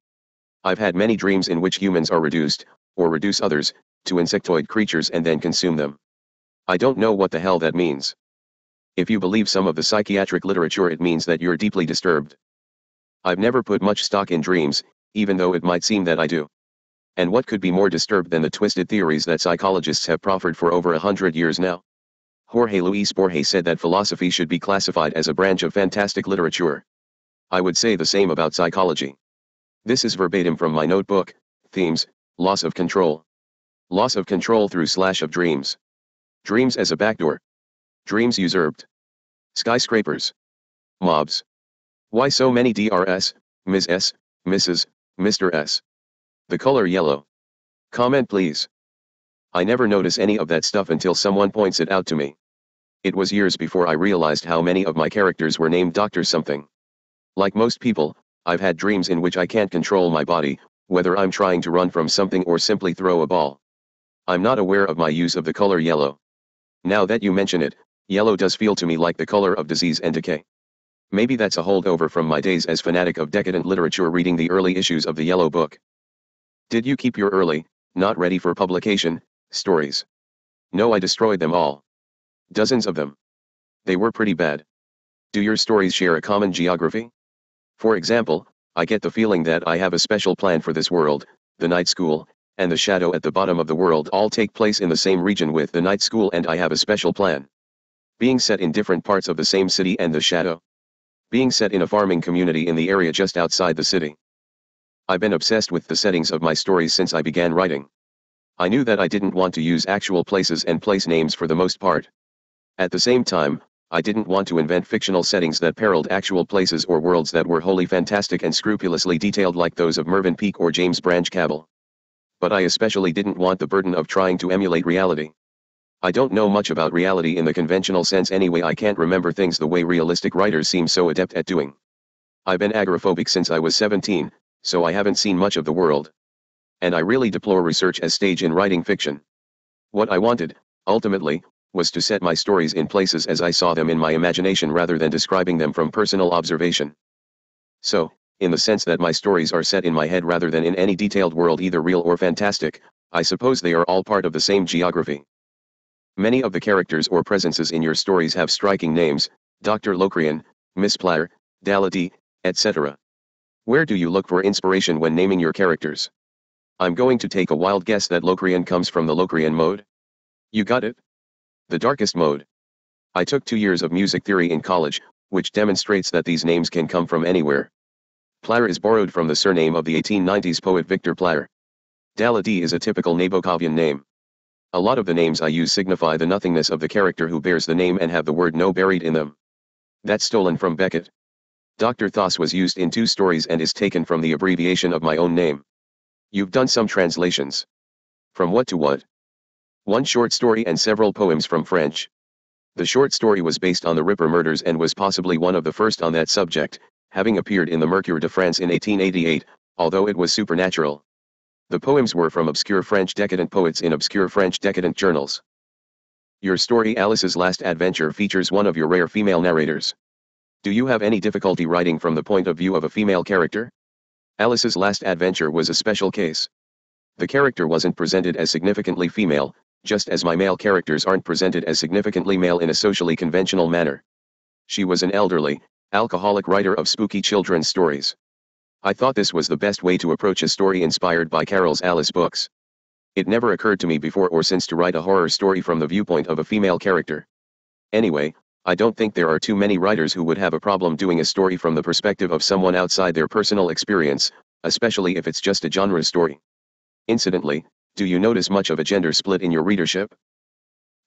I've had many dreams in which humans are reduced, or reduce others, to insectoid creatures and then consume them. I don't know what the hell that means. If you believe some of the psychiatric literature, it means that you're deeply disturbed. I've never put much stock in dreams, even though it might seem that I do. And what could be more disturbed than the twisted theories that psychologists have proffered for over 100 years now? Jorge Luis Borges said that philosophy should be classified as a branch of fantastic literature. I would say the same about psychology. This is verbatim from my notebook. Themes: loss of control. Loss of control through / of dreams. Dreams as a backdoor. Dreams usurped. Skyscrapers. Mobs. Why so many Drs, Ms. S, Mrs., Mr. S? The color yellow. Comment please. I never notice any of that stuff until someone points it out to me. It was years before I realized how many of my characters were named Dr. something. Like most people, I've had dreams in which I can't control my body, whether I'm trying to run from something or simply throw a ball. I'm not aware of my use of the color yellow. Now that you mention it, yellow does feel to me like the color of disease and decay. Maybe that's a holdover from my days as fanatic of decadent literature reading the early issues of the Yellow Book. Did you keep your early, not ready for publication, stories? No, I destroyed them all. Dozens of them. They were pretty bad. Do your stories share a common geography? For example, I get the feeling that I have a special plan for this world. The night school, and the shadow at the bottom of the world all take place in the same region with the night school, and I have a special plan. Being set in different parts of the same city, and the shadow being set in a farming community in the area just outside the city. I've been obsessed with the settings of my stories since I began writing. I knew that I didn't want to use actual places and place names for the most part. At the same time, I didn't want to invent fictional settings that paralleled actual places or worlds that were wholly fantastic and scrupulously detailed like those of Mervyn Peake or James Branch Cabell. But I especially didn't want the burden of trying to emulate reality. I don't know much about reality in the conventional sense anyway. I can't remember things the way realistic writers seem so adept at doing. I've been agoraphobic since I was 17, so I haven't seen much of the world. And I really deplore research as stage in writing fiction. What I wanted, ultimately, was to set my stories in places as I saw them in my imagination rather than describing them from personal observation. So, in the sense that my stories are set in my head rather than in any detailed world, either real or fantastic, I suppose they are all part of the same geography. Many of the characters or presences in your stories have striking names: Dr. Locrian, Miss Platter, Dalady, etc. Where do you look for inspiration when naming your characters? I'm going to take a wild guess that Locrian comes from the Locrian mode. You got it? The darkest mode. I took 2 years of music theory in college, which demonstrates that these names can come from anywhere. Pleyel is borrowed from the surname of the 1890s poet Victor Pleyel. Daladi is a typical Nabokovian name. A lot of the names I use signify the nothingness of the character who bears the name and have the word no buried in them. That's stolen from Beckett. Dr. Thos was used in 2 stories and is taken from the abbreviation of my own name. You've done some translations. From what to what? 1 short story and several poems from French. The short story was based on the Ripper murders and was possibly one of the first on that subject, having appeared in the Mercure de France in 1888, although it was supernatural. The poems were from obscure French decadent poets in obscure French decadent journals. Your story Alice's Last Adventure features one of your rare female narrators. Do you have any difficulty writing from the point of view of a female character? Alice's Last Adventure was a special case. The character wasn't presented as significantly female, just as my male characters aren't presented as significantly male in a socially conventional manner. She was an elderly, alcoholic writer of spooky children's stories. I thought this was the best way to approach a story inspired by Carroll's Alice books. It never occurred to me before or since to write a horror story from the viewpoint of a female character. Anyway, I don't think there are too many writers who would have a problem doing a story from the perspective of someone outside their personal experience, especially if it's just a genre story. Incidentally, do you notice much of a gender split in your readership?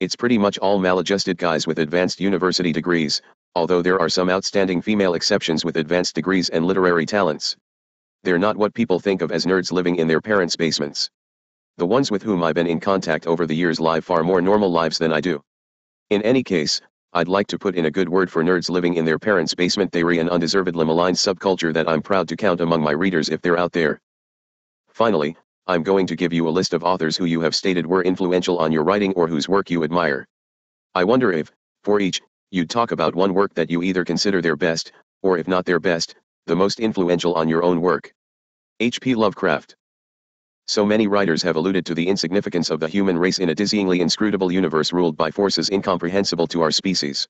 It's pretty much all maladjusted guys with advanced university degrees, although there are some outstanding female exceptions with advanced degrees and literary talents. They're not what people think of as nerds living in their parents' basements. The ones with whom I've been in contact over the years live far more normal lives than I do. In any case, I'd like to put in a good word for nerds living in their parents' basement theory, an undeservedly maligned subculture that I'm proud to count among my readers if they're out there. Finally, I'm going to give you a list of authors who you have stated were influential on your writing or whose work you admire. I wonder if, for each, you'd talk about one work that you either consider their best, or if not their best, the most influential on your own work. H.P. Lovecraft. So many writers have alluded to the insignificance of the human race in a dizzyingly inscrutable universe ruled by forces incomprehensible to our species.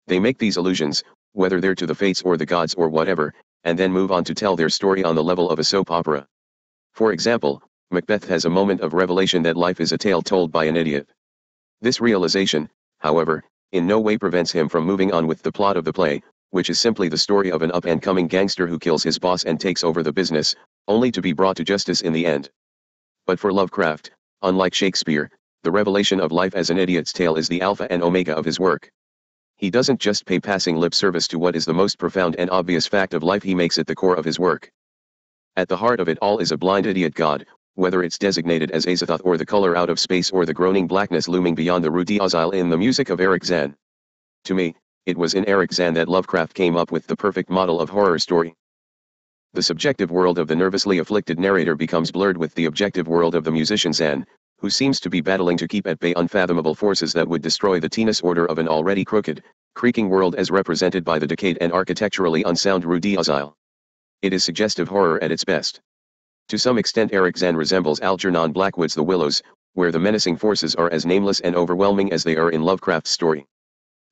They make these allusions, whether they're to the fates or the gods or whatever, and then move on to tell their story on the level of a soap opera. For example, Macbeth has a moment of revelation that life is a tale told by an idiot. This realization, however, in no way prevents him from moving on with the plot of the play, which is simply the story of an up-and-coming gangster who kills his boss and takes over the business, only to be brought to justice in the end. But for Lovecraft, unlike Shakespeare, the revelation of life as an idiot's tale is the alpha and omega of his work. He doesn't just pay passing lip service to what is the most profound and obvious fact of life, he makes it the core of his work. At the heart of it all is a blind idiot god, whether it's designated as Azathoth or the color out of space or the groaning blackness looming beyond the Rue d'Azil in the music of Eric Zahn. To me, it was in Eric Zahn that Lovecraft came up with the perfect model of horror story. The subjective world of the nervously afflicted narrator becomes blurred with the objective world of the musician Zahn, who seems to be battling to keep at bay unfathomable forces that would destroy the tenus order of an already crooked, creaking world as represented by the decayed and architecturally unsound Rue d'Azil. It is suggestive horror at its best. To some extent Eric Zahn resembles Algernon Blackwood's The Willows, where the menacing forces are as nameless and overwhelming as they are in Lovecraft's story.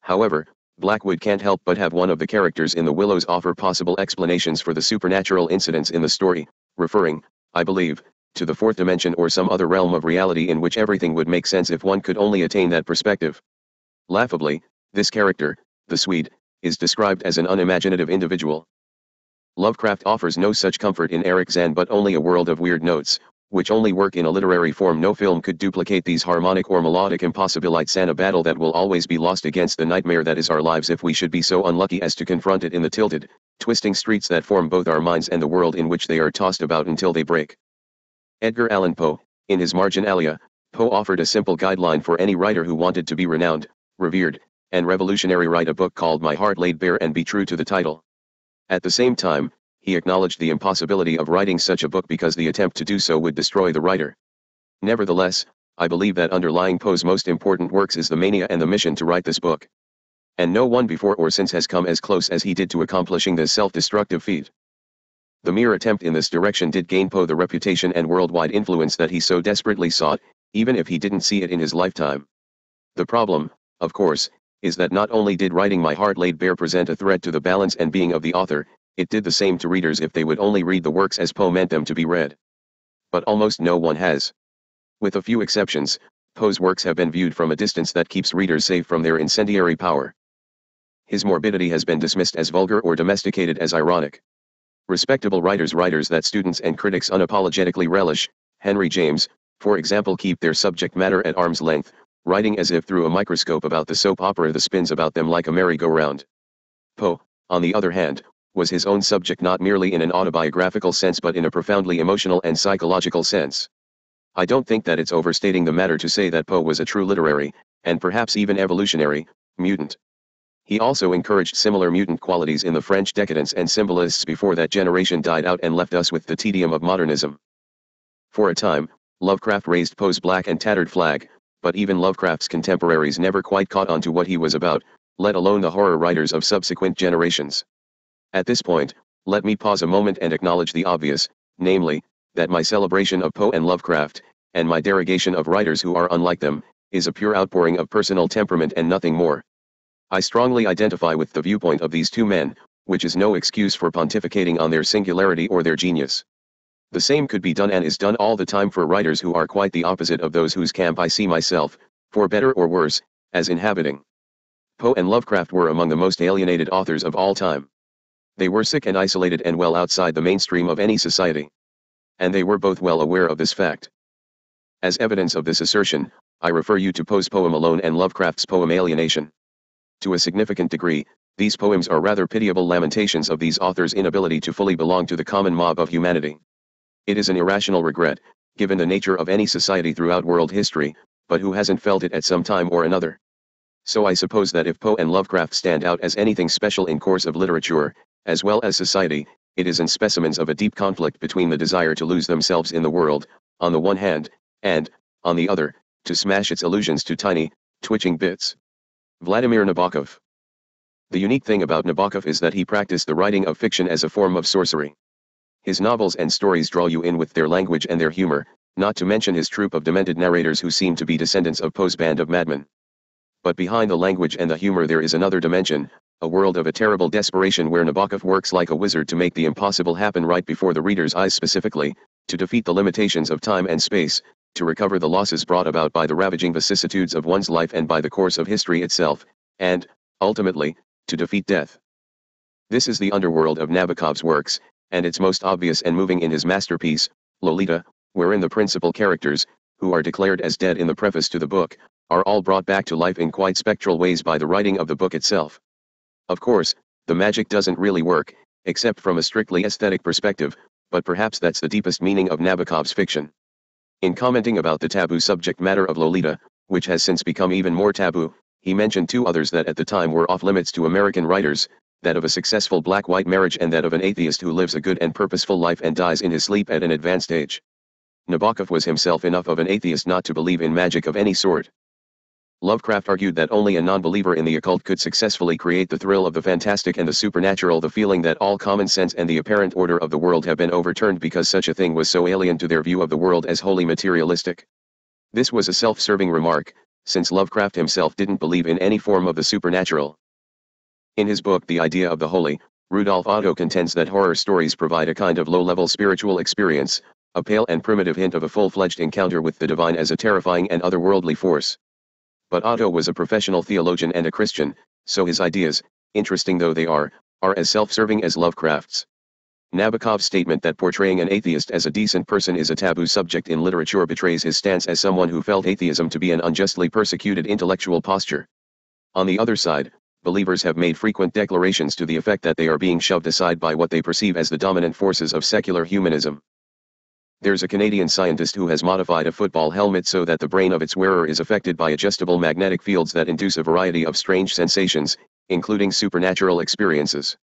However, Blackwood can't help but have one of the characters in The Willows offer possible explanations for the supernatural incidents in the story, referring, I believe, to the fourth dimension or some other realm of reality in which everything would make sense if one could only attain that perspective. Laughably, this character, the Swede, is described as an unimaginative individual. Lovecraft offers no such comfort in Eric Zahn but only a world of weird notes, which only work in a literary form. No film could duplicate these harmonic or melodic impossibilities, and a battle that will always be lost against the nightmare that is our lives if we should be so unlucky as to confront it in the tilted, twisting streets that form both our minds and the world in which they are tossed about until they break. Edgar Allan Poe, in his Marginalia, Poe offered a simple guideline for any writer who wanted to be renowned, revered, and revolutionary: write a book called My Heart Laid Bare and be true to the title. At the same time, he acknowledged the impossibility of writing such a book because the attempt to do so would destroy the writer. Nevertheless, I believe that underlying Poe's most important works is the mania and the mission to write this book. And no one before or since has come as close as he did to accomplishing this self-destructive feat. The mere attempt in this direction did gain Poe the reputation and worldwide influence that he so desperately sought, even if he didn't see it in his lifetime. The problem, of course, is that not only did writing My Heart Laid Bare present a threat to the balance and being of the author, it did the same to readers if they would only read the works as Poe meant them to be read. but almost no one has. With a few exceptions, Poe's works have been viewed from a distance that keeps readers safe from their incendiary power. His morbidity has been dismissed as vulgar or domesticated as ironic. Respectable writers that students and critics unapologetically relish, Henry James, for example, keep their subject matter at arm's length, writing as if through a microscope about the soap opera that spins about them like a merry-go-round. Poe, on the other hand, was his own subject not merely in an autobiographical sense but in a profoundly emotional and psychological sense. I don't think that it's overstating the matter to say that Poe was a true literary, and perhaps even evolutionary, mutant. He also encouraged similar mutant qualities in the French decadents and symbolists before that generation died out and left us with the tedium of modernism. For a time, Lovecraft raised Poe's black and tattered flag, but even Lovecraft's contemporaries never quite caught on to what he was about, let alone the horror writers of subsequent generations. At this point, let me pause a moment and acknowledge the obvious, namely, that my celebration of Poe and Lovecraft, and my derogation of writers who are unlike them, is a pure outpouring of personal temperament and nothing more. I strongly identify with the viewpoint of these two men, which is no excuse for pontificating on their singularity or their genius. The same could be done and is done all the time for writers who are quite the opposite of those whose camp I see myself, for better or worse, as inhabiting. Poe and Lovecraft were among the most alienated authors of all time. They were sick and isolated and well outside the mainstream of any society. And they were both well aware of this fact. As evidence of this assertion, I refer you to Poe's poem Alone and Lovecraft's poem Alienation. To a significant degree, these poems are rather pitiable lamentations of these authors' inability to fully belong to the common mob of humanity. It is an irrational regret, given the nature of any society throughout world history, but who hasn't felt it at some time or another? So I suppose that if Poe and Lovecraft stand out as anything special in course of literature, as well as society, it is in specimens of a deep conflict between the desire to lose themselves in the world, on the one hand, and, on the other, to smash its illusions to tiny, twitching bits. Vladimir Nabokov. The unique thing about Nabokov is that he practiced the writing of fiction as a form of sorcery. His novels and stories draw you in with their language and their humor, not to mention his troupe of demented narrators who seem to be descendants of Poe's band of madmen. But behind the language and the humor there is another dimension, a world of a terrible desperation where Nabokov works like a wizard to make the impossible happen right before the reader's eyes, specifically, to defeat the limitations of time and space, to recover the losses brought about by the ravaging vicissitudes of one's life and by the course of history itself, and, ultimately, to defeat death. This is the underworld of Nabokov's works, and it's most obvious and moving in his masterpiece, Lolita, wherein the principal characters, who are declared as dead in the preface to the book, are all brought back to life in quite spectral ways by the writing of the book itself. Of course, the magic doesn't really work, except from a strictly aesthetic perspective, but perhaps that's the deepest meaning of Nabokov's fiction. In commenting about the taboo subject matter of Lolita, which has since become even more taboo, he mentioned two others that at the time were off limits to American writers, that of a successful black-white marriage and that of an atheist who lives a good and purposeful life and dies in his sleep at an advanced age. Nabokov was himself enough of an atheist not to believe in magic of any sort. Lovecraft argued that only a non-believer in the occult could successfully create the thrill of the fantastic and the supernatural, the feeling that all common sense and the apparent order of the world have been overturned because such a thing was so alien to their view of the world as wholly materialistic. This was a self-serving remark, since Lovecraft himself didn't believe in any form of the supernatural. In his book The Idea of the Holy, Rudolf Otto contends that horror stories provide a kind of low-level spiritual experience, a pale and primitive hint of a full-fledged encounter with the divine as a terrifying and otherworldly force. But Otto was a professional theologian and a Christian, so his ideas, interesting though they are as self-serving as Lovecraft's. Nabokov's statement that portraying an atheist as a decent person is a taboo subject in literature betrays his stance as someone who felt atheism to be an unjustly persecuted intellectual posture. On the other side, believers have made frequent declarations to the effect that they are being shoved aside by what they perceive as the dominant forces of secular humanism. There's a Canadian scientist who has modified a football helmet so that the brain of its wearer is affected by adjustable magnetic fields that induce a variety of strange sensations, including supernatural experiences.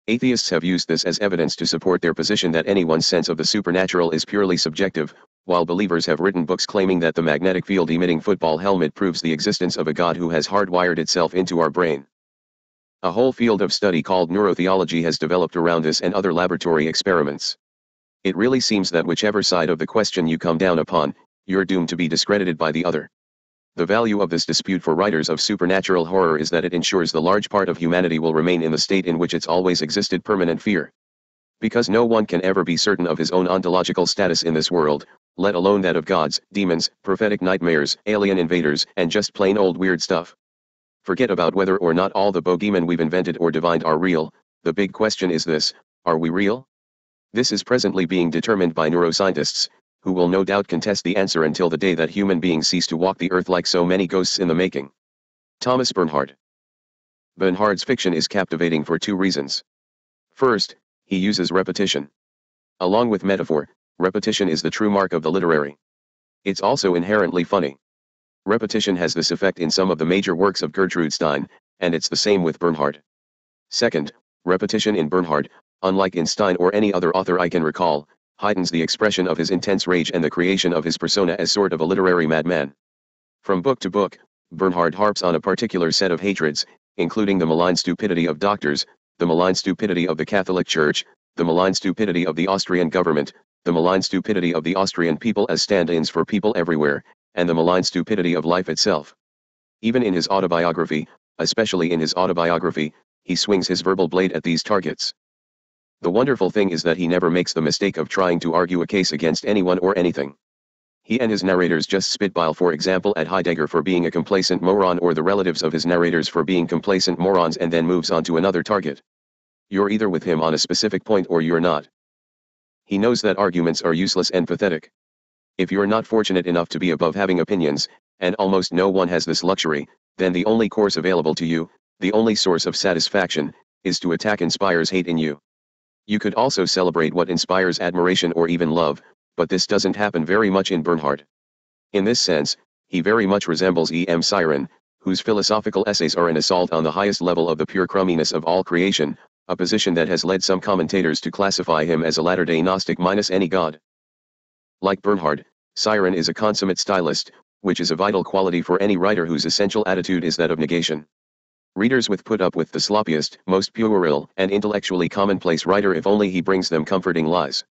Atheists have used this as evidence to support their position that anyone's sense of the supernatural is purely subjective, while believers have written books claiming that the magnetic field-emitting football helmet proves the existence of a God who has hardwired itself into our brain. A whole field of study called neurotheology has developed around this and other laboratory experiments. It really seems that whichever side of the question you come down upon, you're doomed to be discredited by the other. The value of this dispute for writers of supernatural horror is that it ensures the large part of humanity will remain in the state in which it's always existed, permanent fear. Because no one can ever be certain of his own ontological status in this world, let alone that of gods, demons, prophetic nightmares, alien invaders, and just plain old weird stuff. Forget about whether or not all the bogeymen we've invented or divined are real. The big question is this: are we real? This is presently being determined by neuroscientists, who will no doubt contest the answer until the day that human beings cease to walk the earth like so many ghosts in the making. Thomas Bernhard. Bernhard's fiction is captivating for two reasons. First, he uses repetition. Along with metaphor, repetition is the true mark of the literary. It's also inherently funny. Repetition has this effect in some of the major works of Gertrude Stein, and it's the same with Bernhard. Second, repetition in Bernhard, unlike in Stein or any other author I can recall, heightens the expression of his intense rage and the creation of his persona as sort of a literary madman. From book to book, Bernhard harps on a particular set of hatreds, including the malign stupidity of doctors, the malign stupidity of the Catholic Church, the malign stupidity of the Austrian government, the malign stupidity of the Austrian people as stand-ins for people everywhere, and the malign stupidity of life itself. Even in his autobiography, especially in his autobiography, he swings his verbal blade at these targets. The wonderful thing is that he never makes the mistake of trying to argue a case against anyone or anything. He and his narrators just spitbile, for example, at Heidegger for being a complacent moron or the relatives of his narrators for being complacent morons, and then moves on to another target. You're either with him on a specific point or you're not. He knows that arguments are useless and pathetic. If you're not fortunate enough to be above having opinions, and almost no one has this luxury, then the only course available to you, the only source of satisfaction, is to attack inspires hate in you. You could also celebrate what inspires admiration or even love, but this doesn't happen very much in Bernhard. In this sense, he very much resembles E.M. Siren, whose philosophical essays are an assault on the highest level of the pure crumminess of all creation, a position that has led some commentators to classify him as a latter-day Gnostic minus any god. Like Bernhard, Siren is a consummate stylist, which is a vital quality for any writer whose essential attitude is that of negation. Readers would put up with the sloppiest, most puerile, and intellectually commonplace writer if only he brings them comforting lies.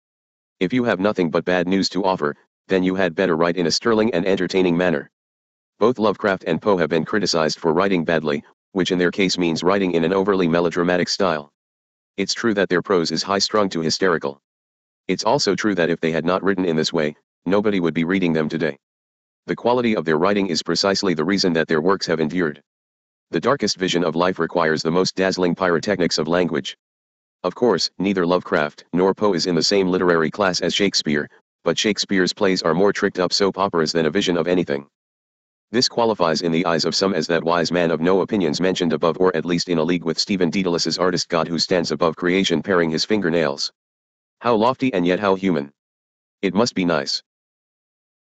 If you have nothing but bad news to offer, then you had better write in a sterling and entertaining manner. Both Lovecraft and Poe have been criticized for writing badly, which in their case means writing in an overly melodramatic style. It's true that their prose is high-strung to hysterical. It's also true that if they had not written in this way, nobody would be reading them today. The quality of their writing is precisely the reason that their works have endured. The darkest vision of life requires the most dazzling pyrotechnics of language. Of course, neither Lovecraft nor Poe is in the same literary class as Shakespeare, but Shakespeare's plays are more tricked-up soap operas than a vision of anything. This qualifies in the eyes of some as that wise man of no opinions mentioned above, or at least in a league with Stephen Daedalus's artist god who stands above creation paring his fingernails. How lofty and yet how human. It must be nice.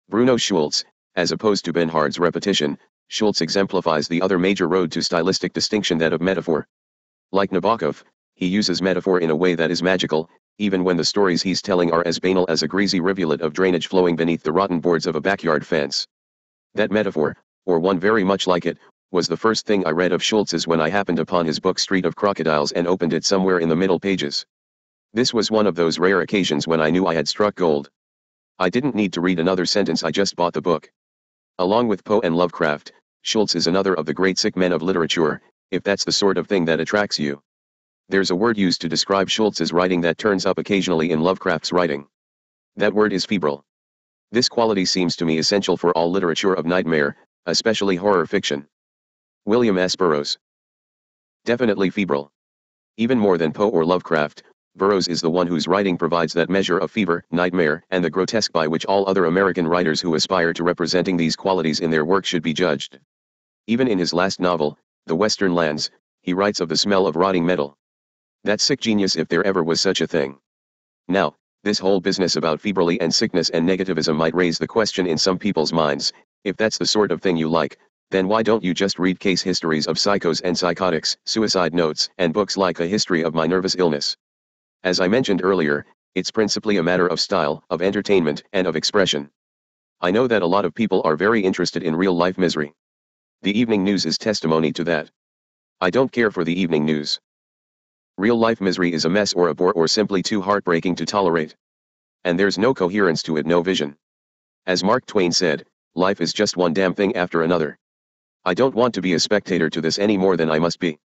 Bruno Schulz, as opposed to Bernhard's repetition, Schulz exemplifies the other major road to stylistic distinction, that of metaphor. Like Nabokov, he uses metaphor in a way that is magical, even when the stories he's telling are as banal as a greasy rivulet of drainage flowing beneath the rotten boards of a backyard fence. That metaphor, or one very much like it, was the first thing I read of Schulz's when I happened upon his book Street of Crocodiles and opened it somewhere in the middle pages. This was one of those rare occasions when I knew I had struck gold. I didn't need to read another sentence, I just bought the book. Along with Poe and Lovecraft, Schulz is another of the great sick men of literature, if that's the sort of thing that attracts you. There's a word used to describe Schulz's writing that turns up occasionally in Lovecraft's writing. That word is febrile. This quality seems to me essential for all literature of nightmare, especially horror fiction. William S. Burroughs. Definitely febrile. Even more than Poe or Lovecraft, Burroughs is the one whose writing provides that measure of fever, nightmare, and the grotesque by which all other American writers who aspire to representing these qualities in their work should be judged. Even in his last novel, The Western Lands, he writes of the smell of rotting metal. That's sick genius if there ever was such a thing. Now, this whole business about febrility and sickness and negativism might raise the question in some people's minds: if that's the sort of thing you like, then why don't you just read case histories of psychos and psychotics, suicide notes, and books like A History of My Nervous Illness? As I mentioned earlier, it's principally a matter of style, of entertainment, and of expression. I know that a lot of people are very interested in real-life misery. The evening news is testimony to that. I don't care for the evening news. Real-life misery is a mess or a bore or simply too heartbreaking to tolerate. And there's no coherence to it, no vision. As Mark Twain said, life is just one damn thing after another. I don't want to be a spectator to this any more than I must be.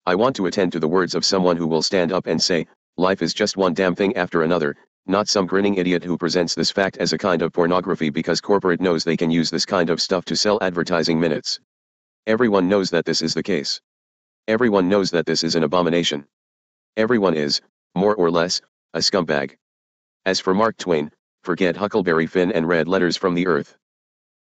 I want to attend to the words of someone who will stand up and say, Life is just one damn thing after another, not some grinning idiot who presents this fact as a kind of pornography because corporate knows they can use this kind of stuff to sell advertising minutes. Everyone knows that this is the case. Everyone knows that this is an abomination. Everyone is, more or less, a scumbag. As for Mark Twain, forget Huckleberry Finn and red letters from the earth.